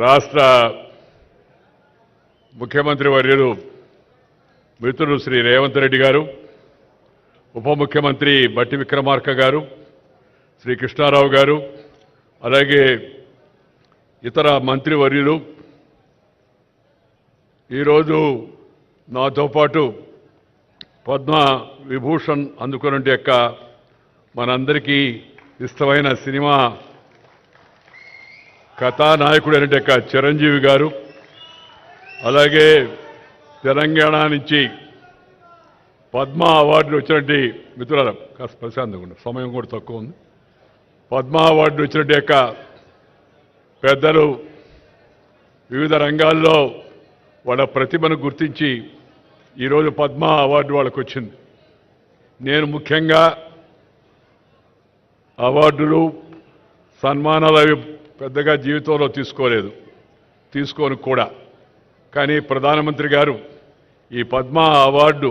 రాష్ట్ర ముఖ్యమంత్రి వర్యులు మిత్రులు శ్రీ రేవంత్ రెడ్డి గారు, ఉప ముఖ్యమంత్రి బట్టి విక్రమార్క గారు, శ్రీ కృష్ణారావు గారు, అలాగే ఇతర మంత్రి వర్యులు ఈరోజు నాతో పాటు పద్మ విభూషణ్ అందుకున్నట్టు యొక్క మనందరికీ ఇష్టమైన సినిమా కథానాయకుడు అయిన యొక్క చిరంజీవి గారు, అలాగే తెలంగాణ నుంచి పద్మ అవార్డులు వచ్చినట్టు మిత్రుల కాస్త ప్రశాంతంగా ఉండే సమయం కూడా తక్కువ ఉంది. పద్మ అవార్డులు వచ్చినట్టు యొక్క పెద్దలు వివిధ రంగాల్లో వాళ్ళ ప్రతిభను గుర్తించి ఈరోజు పద్మ అవార్డు వాళ్ళకు వచ్చింది. నేను ముఖ్యంగా అవార్డులు సన్మానాలు అవి పెద్దగా జీవితంలో తీసుకోను కూడా. కానీ ప్రధానమంత్రి గారు ఈ పద్మ అవార్డు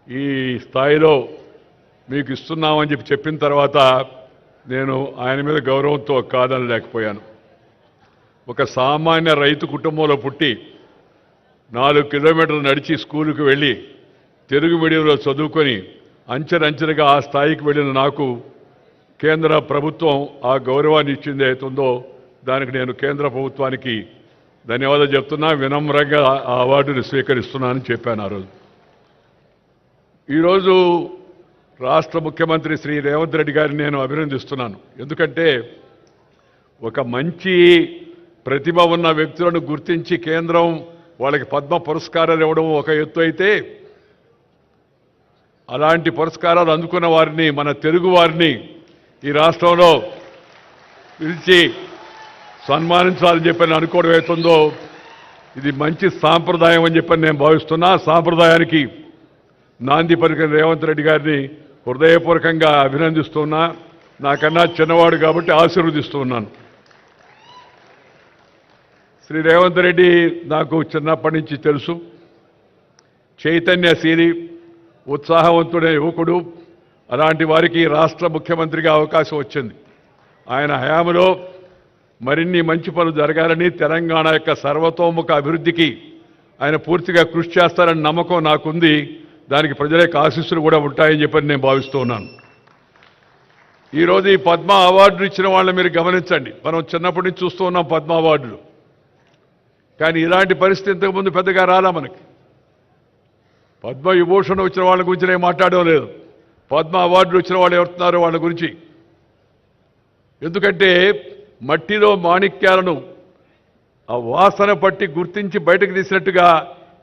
ఈ స్థాయిలో మీకు ఇస్తున్నామని చెప్పిన తర్వాత నేను ఆయన మీద గౌరవంతో కాదనలేకపోయాను. ఒక సామాన్య రైతు కుటుంబంలో పుట్టి 4 కిలోమీటర్లు నడిచి స్కూలుకు వెళ్ళి తెలుగు మీడియంలో చదువుకొని అంచెలంచెలుగా ఆ స్థాయికి వెళ్ళిన నాకు కేంద్ర ప్రభుత్వం ఆ గౌరవాన్ని ఇచ్చింది అవుతుందో దానికి నేను కేంద్ర ప్రభుత్వానికి ధన్యవాదాలు చెప్తున్నా. వినమ్రంగా ఆ అవార్డును స్వీకరిస్తున్నానని చెప్పాను ఆ రోజు. ఈరోజు రాష్ట్ర ముఖ్యమంత్రి శ్రీ రేవంత్ రెడ్డి గారిని నేను అభినందిస్తున్నాను. ఎందుకంటే ఒక మంచి ప్రతిభ ఉన్న వ్యక్తులను గుర్తించి కేంద్రం వాళ్ళకి పద్మ పురస్కారాలు ఇవ్వడం ఒక ఎత్తు అయితే, అలాంటి పురస్కారాలు అందుకున్న వారిని, మన తెలుగు వారిని ఈ రాష్ట్రంలో పిలిచి సన్మానించాలని చెప్పని అనుకోవడం అవుతుందో ఇది మంచి సాంప్రదాయం అని చెప్పని నేను భావిస్తున్నా. సాంప్రదాయానికి నాంది పలికిన రేవంత్ రెడ్డి గారిని హృదయపూర్వకంగా అభినందిస్తున్నా. నాకన్నా చిన్నవాడు కాబట్టి ఆశీర్వదిస్తున్నాను. శ్రీ రేవంత్ రెడ్డి నాకు చిన్నప్పటి నుంచి తెలుసు. చైతన్యశీలి, ఉత్సాహవంతుడైన యువకుడు. అలాంటి వారికి రాష్ట్ర ముఖ్యమంత్రిగా అవకాశం వచ్చింది. ఆయన హయాంలో మరిన్ని మంచి పనులు జరగాలని, తెలంగాణ యొక్క సర్వతోముఖ అభివృద్ధికి ఆయన పూర్తిగా కృషి చేస్తారని నమ్మకం నాకుంది. దానికి ప్రజల యొక్క ఆశీస్సులు కూడా ఉంటాయని చెప్పని నేను భావిస్తూ ఉన్నాను. ఈరోజు ఈ పద్మ అవార్డులు ఇచ్చిన వాళ్ళని మీరు గమనించండి. మనం చిన్నప్పటి నుంచి చూస్తూ ఉన్నాం పద్మ అవార్డులు. కానీ ఇలాంటి పరిస్థితి ఇంతకుముందు పెద్దగా రాలా మనకి. పద్మ విభూషణ వచ్చిన వాళ్ళ గురించి నేను మాట్లాడడం లేదు. పద్మ అవార్డులు వచ్చిన వాళ్ళు ఎవరుతున్నారో వాళ్ళ గురించి. ఎందుకంటే మట్టిలో మాణిక్యాలను ఆ వాసన పట్టి గుర్తించి బయటకు తీసినట్టుగా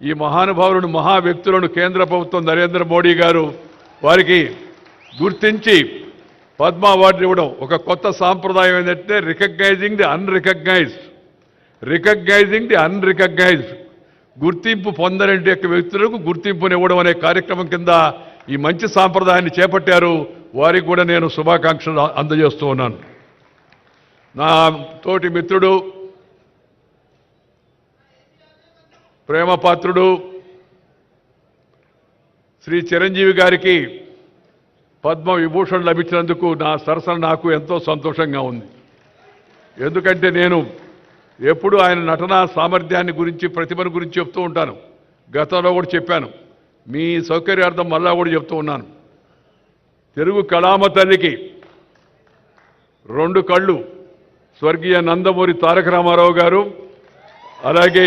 ఈ మహానుభావులను, మహా వ్యక్తులను కేంద్ర ప్రభుత్వం నరేంద్ర మోడీ గారు వారికి గుర్తించి పద్మ అవార్డులు ఇవ్వడం ఒక కొత్త సాంప్రదాయం. ఏంటంటే రికగ్నైజింగ్ ది అన్రికగ్నైజ్డ్, గుర్తింపు పొందని వ్యక్తులకు గుర్తింపునివ్వడం అనే కార్యక్రమం కింద ఈ మంచి సాంప్రదాయాన్ని చేపట్టారు. వారికి కూడా నేను శుభాకాంక్షలు అందజేస్తూ ఉన్నాను. నా తోటి మిత్రుడు, ప్రేమపాత్రుడు శ్రీ చిరంజీవి గారికి పద్మ విభూషణ్ లభించినందుకు నాకు ఎంతో సంతోషంగా ఉంది. ఎందుకంటే నేను ఎప్పుడు ఆయన నటనా సామర్థ్యాన్ని గురించి, ప్రతిభను గురించి చెప్తూ ఉంటాను. గతంలో కూడా చెప్పాను. మీ సౌకర్యార్థం మళ్ళా కూడా చెప్తూ ఉన్నాను. తెలుగు కళామ తల్లికి 2 కళ్ళు స్వర్గీయ నందమూరి తారక రామారావు గారు, అలాగే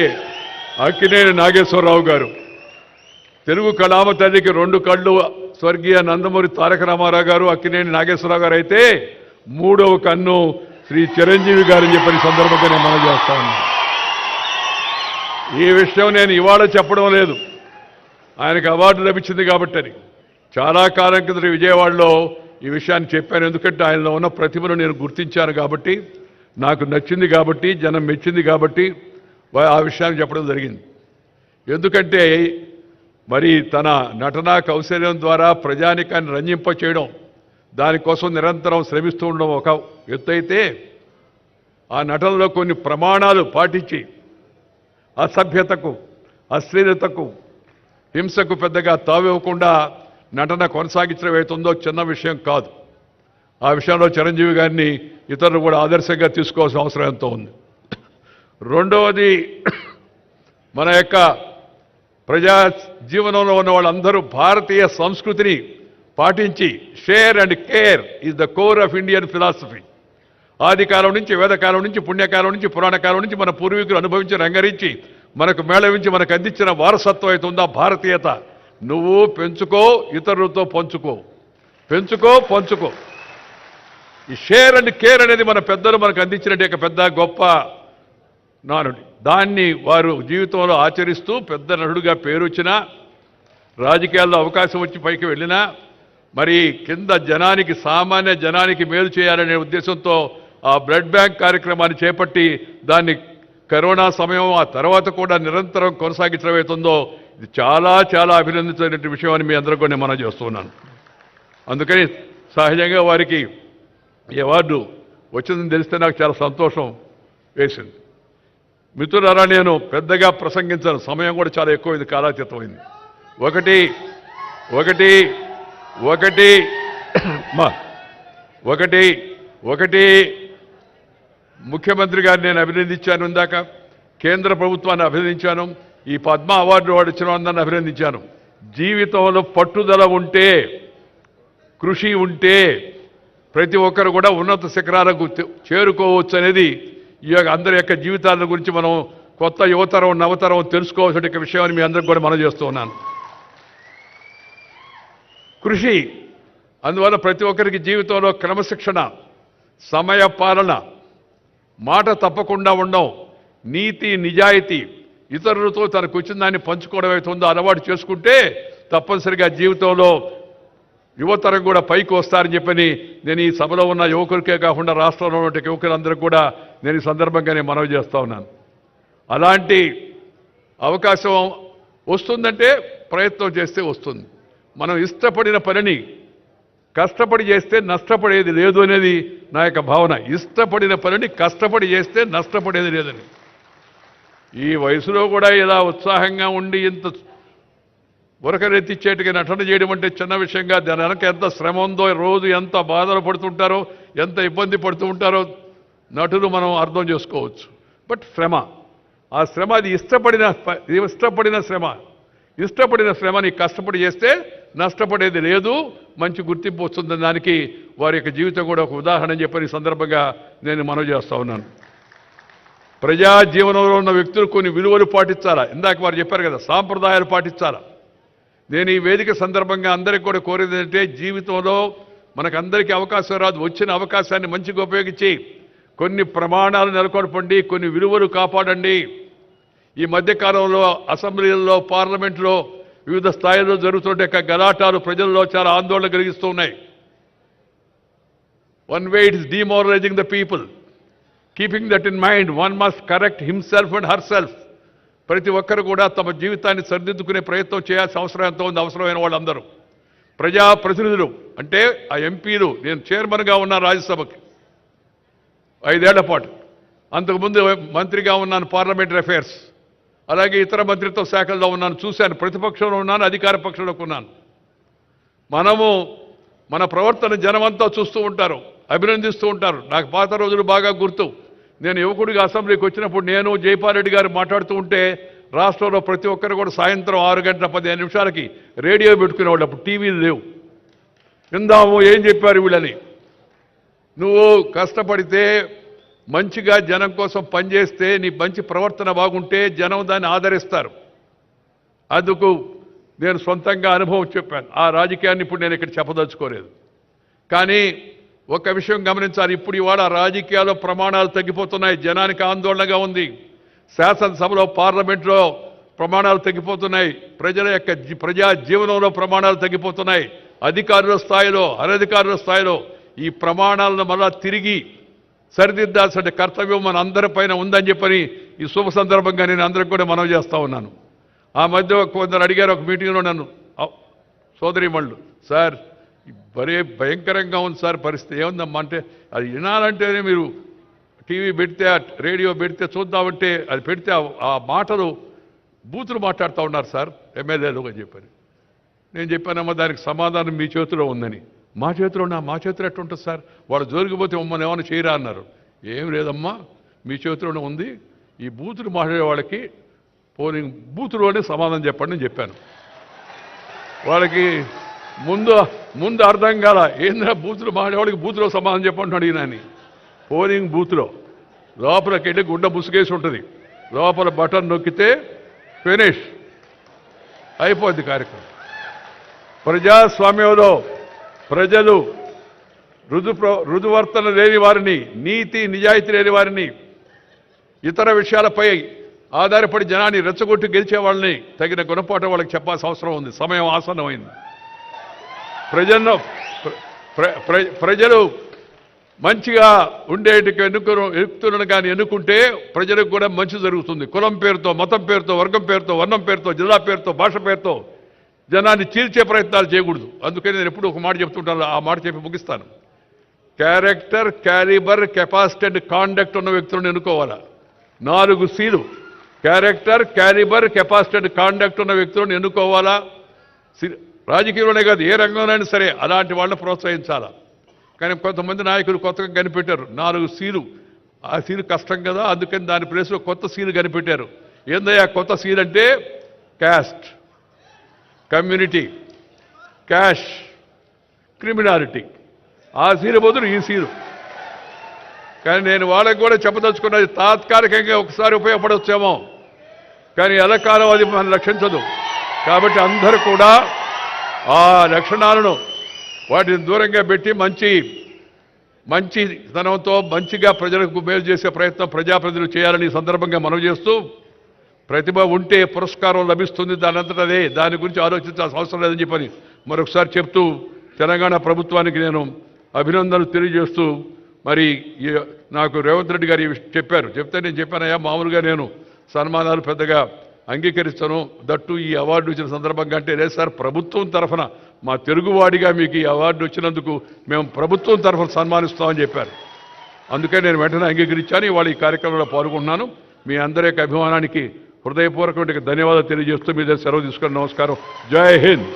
అక్కినేని నాగేశ్వరరావు గారు. తెలుగు కళామ తల్లికి 2 కళ్ళు స్వర్గీయ నందమూరి తారక రామారావు గారు, అక్కినేని నాగేశ్వరరావు గారు అయితే 3వ కన్ను శ్రీ చిరంజీవి గారని చెప్పని సందర్భంగా నేను మనం చేస్తా ఉన్నాను. ఈ విషయం నేను ఇవాళ చెప్పడం లేదు, ఆయనకు అవార్డు లభించింది కాబట్టి అని. చాలా కాలం కింద విజయవాడలో ఈ విషయాన్ని చెప్పాను. ఎందుకంటే ఆయనలో ఉన్న ప్రతిభను నేను గుర్తించాను కాబట్టి, నాకు నచ్చింది కాబట్టి, జనం మెచ్చింది కాబట్టి ఆ విషయాన్ని చెప్పడం జరిగింది. ఎందుకంటే మరి తన నటనా కౌశల్యం ద్వారా ప్రజానికాన్ని రంజింప చేయడం, దానికోసం నిరంతరం శ్రమిస్తూ ఉండడం ఒక ఎత్తు అయితే, ఆ నటనలో కొన్ని ప్రమాణాలు పాటించి అసభ్యతకు, అశ్లీలతకు, హింసకు పెద్దగా తావివ్వకుండా నటన కొనసాగించడం అవుతుందో చిన్న విషయం కాదు. ఆ విషయంలో చిరంజీవి గారిని ఇతరులు కూడా ఆదర్శంగా తీసుకోవాల్సిన అవసరం ఎంతో ఉంది. రెండవది మన యొక్క ప్రజా జీవనంలో ఉన్న వాళ్ళందరూ భారతీయ సంస్కృతిని పాటించి share and care is the core of Indian philosophy. ఆదికాలం నుంచి, వేదకాలం నుంచి, పుణ్యకాలం నుంచి, పురాణకాలం నుంచి మన పూర్వీకులు అనుభవించి రంగరించి మనకు మేళవించి మనకు అందించిన వారసత్వం అయితే ఉందా భారతీయత, నువ్వు పెంచుకో, ఇతరులతో పంచుకో, పంచుకో. ఈ షేర్ అండ్ కేర్ అనేది మన పెద్దలు మనకు అందించినట్టు పెద్ద గొప్ప నానుడి. దాన్ని వారు జీవితంలో ఆచరిస్తూ పెద్ద నటుడుగా పేరు వచ్చినా, రాజకీయాల్లో అవకాశం వచ్చి పైకి వెళ్ళినా, మరి కింద జనానికి, సామాన్య జనానికి మేలు చేయాలనే ఉద్దేశంతో ఆ బ్లడ్ బ్యాంక్ కార్యక్రమాన్ని చేపట్టి దాన్ని కరోనా సమయం ఆ తర్వాత కూడా నిరంతరం కొనసాగించడం అవుతుందో ఇది చాలా చాలా అభినందించిన విషయం అని మీ అందరూ కూడా నేను మనం చేస్తున్నాను. అందుకని సహజంగా వారికి ఈ అవార్డు వచ్చిందని తెలిస్తే నాకు చాలా సంతోషం వేసింది. మిత్రులారా, నేను పెద్దగా ప్రసంగించాను, సమయం కూడా చాలా ఎక్కువైంది, కాలాతీతమైంది. ఒకటి ముఖ్యమంత్రి గారిని నేను అభినందించాను, ఇందాక కేంద్ర ప్రభుత్వాన్ని అభినందించాను, ఈ పద్మ అవార్డు వాడు ఇచ్చిన అందరిని అభినందించాను. జీవితంలో పట్టుదల ఉంటే, కృషి ఉంటే ప్రతి ఒక్కరు కూడా ఉన్నత శిఖరాలకు చేరుకోవచ్చు అనేది ఈ అందరి యొక్క జీవితాల గురించి మనం కొత్త యువతరం, నవతరం తెలుసుకోవాల్సిన విషయాన్ని మీ అందరికి కూడా మనం చేస్తూ ఉన్నాను. కృషి, అందువల్ల ప్రతి ఒక్కరికి జీవితంలో క్రమశిక్షణ, సమయ పాలన, మాట తప్పకుండా ఉండడం, నీతి నిజాయితీ, ఇతరులతో తనకు వచ్చిన దాన్ని పంచుకోవడం అవుతుందో అలవాటు చేసుకుంటే తప్పనిసరిగా జీవితంలో యువతరం కూడా పైకి వస్తారని చెప్పని నేను ఈ సభలో ఉన్న యువకులకే కాకుండా రాష్ట్రంలో ఉన్న యువకులందరికీ కూడా నేను ఈ సందర్భంగా నేను మనవి చేస్తూ ఉన్నాను. అలాంటి అవకాశం వస్తుందంటే ప్రయత్నం చేస్తే వస్తుంది. మనం ఇష్టపడిన పనిని కష్టపడి చేస్తే నష్టపడేది లేదు అనేది నా యొక్క భావన. ఇష్టపడిన పనిని కష్టపడి చేస్తే నష్టపడేది లేదని. ఈ వయసులో కూడా ఇలా ఉత్సాహంగా ఉండి ఇంత ఉరకరెత్తిచ్చేట్టుగా నటన చేయడం అంటే చిన్న విషయంగా, దాని వెనక ఎంత శ్రమ ఉందో, రోజు ఎంత బాధలు పడుతుంటారో, ఎంత ఇబ్బంది పడుతూ ఉంటారో నటులు మనం అర్థం చేసుకోవచ్చు. బట్ శ్రమ, ఆ శ్రమ అది ఇష్టపడిన శ్రమని కష్టపడి చేస్తే నష్టపడేది లేదు, మంచి గుర్తింపు వస్తుంది. దానికి వారి యొక్క జీవితం కూడా ఒక ఉదాహరణ చెప్పని సందర్భంగా నేను మనవి చేస్తూ ఉన్నాను. ప్రజా జీవనంలో ఉన్న వ్యక్తులు కొన్ని విలువలు పాటించాలా. ఇందాక వారు చెప్పారు కదా, సాంప్రదాయాలు పాటించాలా. నేను ఈ వేదిక సందర్భంగా అందరికీ కూడా కోరేది ఏంటంటే, జీవితంలో మనకందరికీ అవకాశం రాదు, వచ్చిన అవకాశాన్ని మంచిగా ఉపయోగించి కొన్ని ప్రమాణాలు నెలకొల్పండి, కొన్ని విలువలు కాపాడండి. ఈ మధ్యకాలంలో అసెంబ్లీలలో, పార్లమెంట్లో వివిధ స్థాయిల్లో జరుగుతుంటే గలాటాలు ప్రజల్లో చాలా ఆందోళన కలిగిస్తూ ఉన్నాయి. One way it is demoralising the people. Keeping that in mind, one must correct himself and herself. ప్రతి ఒక్కరు కూడా తమ జీవితాన్ని సరిదిద్దుకునే ప్రయత్నం చేయాల్సిన అవసరం ఎంతో ఉంది. అవసరమైన వాళ్ళందరూ ప్రజాప్రతినిధులు అంటే ఆ ఎంపీలు. నేను చైర్మన్గా ఉన్నాను రాజ్యసభకి 5 ఏళ్ల పాటు, అంతకుముందు మంత్రిగా ఉన్నాను పార్లమెంటరీ అఫైర్స్, అలాగే ఇతర మంత్రిత్వ శాఖల్లో ఉన్నాను, చూశాను. ప్రతిపక్షంలో ఉన్నాను, అధికార పక్షంలోకి ఉన్నాను. మనము మన ప్రవర్తన జనమంతా చూస్తూ ఉంటారు, అభినందిస్తూ ఉంటారు. నాకు పాత రోజులు బాగా గుర్తు. నేను యువకుడిగా అసెంబ్లీకి వచ్చినప్పుడు నేను జైపాల్ రెడ్డి గారు మాట్లాడుతూ ఉంటే రాష్ట్రంలో ప్రతి ఒక్కరు కూడా సాయంత్రం 6:15 రేడియో పెట్టుకునేవాళ్ళు. అప్పుడు టీవీలు లేవు. విందాము ఏం చెప్పారు వీళ్ళని. నువ్వు కష్టపడితే, మంచిగా జనం కోసం పనిచేస్తే, నీ మంచి ప్రవర్తన బాగుంటే జనం దాన్ని ఆదరిస్తారు. అందుకు నేను సొంతంగా అనుభవం చెప్పాను. ఆ రాజకీయాన్ని ఇప్పుడు నేను ఇక్కడ చెప్పదలుచుకోలేదు. కానీ ఒక విషయం గమనించాలి. ఇప్పుడు ఇవాళ రాజకీయాల్లో ప్రమాణాలు తగ్గిపోతున్నాయి, జనానికి ఆందోళనగా ఉంది. శాసనసభలో, పార్లమెంట్లో ప్రమాణాలు తగ్గిపోతున్నాయి, ప్రజల యొక్క ప్రజా జీవనంలో ప్రమాణాలు తగ్గిపోతున్నాయి. అధికారుల స్థాయిలో, అనధికారుల స్థాయిలో ఈ ప్రమాణాలను మళ్ళా తిరిగి సరిదిద్దాల్సిన కర్తవ్యం మన అందరిపైన ఉందని చెప్పని ఈ శుభ సందర్భంగా నేను అందరికి కూడా మనవి చేస్తూ ఉన్నాను. ఆ మధ్య కొందరు అడిగారు ఒక మీటింగ్లో నన్ను, సోదరీమణులు, సార్ భలే భయంకరంగా ఉంది సార్ పరిస్థితి, ఏముందమ్మా అంటే, అది వినాలంటేనే మీరు టీవీ పెడితే, రేడియో పెడితే చూద్దామంటే అది పెడితే ఆ మాటలు బూతులు మాట్లాడుతూ ఉన్నారు సార్ ఎమ్మెల్యేలు అని చెప్పారు. నేను చెప్పానమ్మా దానికి సమాధానం మీ చేతిలో ఉందని. మా చేతిలో ఎట్టుంటుంది సార్, వాళ్ళు జోలికిపోతే మమ్మల్ని ఏమైనా చేయరా అన్నారు. ఏం లేదమ్మా, మీ చేతిలోనే ఉంది. ఈ బూతులు మాట్లాడే వాళ్ళకి పోలింగ్ బూతులోనే సమాధానం చెప్పండి అని చెప్పాను. వాళ్ళకి ముందు అర్థం కాల, ఏంద్రా బూతులు మాట్లాడేవాడికి బూతులో సమాధానం చెప్పండి అడిగినాని. పోలింగ్ బూత్లో లోపలికి వెళ్ళి గుడ్డ ముసుగేసి ఉంటుంది, లోపల బటన్ నొక్కితే ఫినిష్ అయిపోద్ది కార్యక్రమం. ప్రజాస్వామ్యంలో ప్రజలు రుజువర్తన లేని వారిని, నీతి నిజాయితీ లేని వారిని, ఇతర విషయాలపై ఆధారపడి జనాన్ని రెచ్చగొట్టి గెలిచే వాళ్ళని తగిన గుణపాఠం వాళ్ళకి చెప్పాల్సిన అవసరం ఉంది. సమయం ఆసన్నమైంది. ప్రజలు మంచిగా ఉండేటికి ఎన్నుకున్నాను కానీ ఎన్నుకుంటే ప్రజలకు కూడా మంచి జరుగుతుంది. కులం పేరుతో, మతం పేరుతో, వర్గం పేరుతో, వర్ణం పేరుతో, జిల్లా పేరుతో, భాష పేరుతో జనాన్ని చీల్చే ప్రయత్నాలు చేయకూడదు. అందుకని నేను ఎప్పుడు ఒక మాట చెప్తుంటాను, ఆ మాట చెప్పి ముగిస్తాను. Character, calibre, capacity and conduct ఉన్న వ్యక్తులను ఎన్నుకోవాలా. 4 Cలు character, calibre, capacity and conduct ఉన్న వ్యక్తులను ఎన్నుకోవాలా. రాజకీయంలోనే కాదు, ఏ రంగంలోనైనా సరే అలాంటి వాళ్ళని ప్రోత్సహించాలా. కానీ కొంతమంది నాయకులు కొత్తగా కనిపెట్టారు 4 Cలు. ఆ సీలు కష్టం కదా, అందుకని దాని ప్లేస్లో కొత్త సీలు కనిపెట్టారు. ఏందయ్యా కొత్త సీల్ అంటే? Caste, community, cash, criminality. ఆ సీలు బదులు ఈ సీలు. కానీ నేను వాళ్ళకి కూడా చెప్పదలుచుకున్నది, తాత్కాలికంగా ఒకసారి ఉపయోగపడవచ్చేమో, కానీ ఎలకాలం అది మనం రక్షించదు. కాబట్టి అందరూ కూడా ఆ లక్షణాలను వాటిని దూరంగా పెట్టి మంచితనంతో మంచిగా ప్రజలకు మేలు చేసే ప్రయత్నం ప్రజాప్రతినిధులు చేయాలని సందర్భంగా మనవి చేస్తూ, ప్రతిభ ఉంటే పురస్కారం లభిస్తుంది, దానంతటదే, దాని గురించి ఆలోచించాల్సిన అవసరం లేదని చెప్పని మరొకసారి చెప్తూ, తెలంగాణ ప్రభుత్వానికి నేను అభినందనలు తెలియజేస్తూ, మరి నాకు రేవంత్ రెడ్డి గారు చెప్తే నేను చెప్పానయ్యా, మామూలుగా నేను సన్మానాలు పెద్దగా అంగీకరిస్తాను, దట్టు ఈ అవార్డు వచ్చిన సందర్భంగా. అంటే లేదు సార్, ప్రభుత్వం తరఫున మా తెలుగువాడిగా మీకు ఈ అవార్డు వచ్చినందుకు మేము ప్రభుత్వం తరఫున సన్మానిస్తామని చెప్పారు. అందుకని నేను వెంటనే అంగీకరించాను. ఇవాళ ఈ కార్యక్రమంలో పాల్గొంటున్నాను. మీ అందరి యొక్క అభిమానానికి హృదయపూర్వకమైన ధన్యవాదాలు తెలియజేస్తూ మీ దగ్గర సెలవు తీసుకొని నమస్కారం. జై హింద్.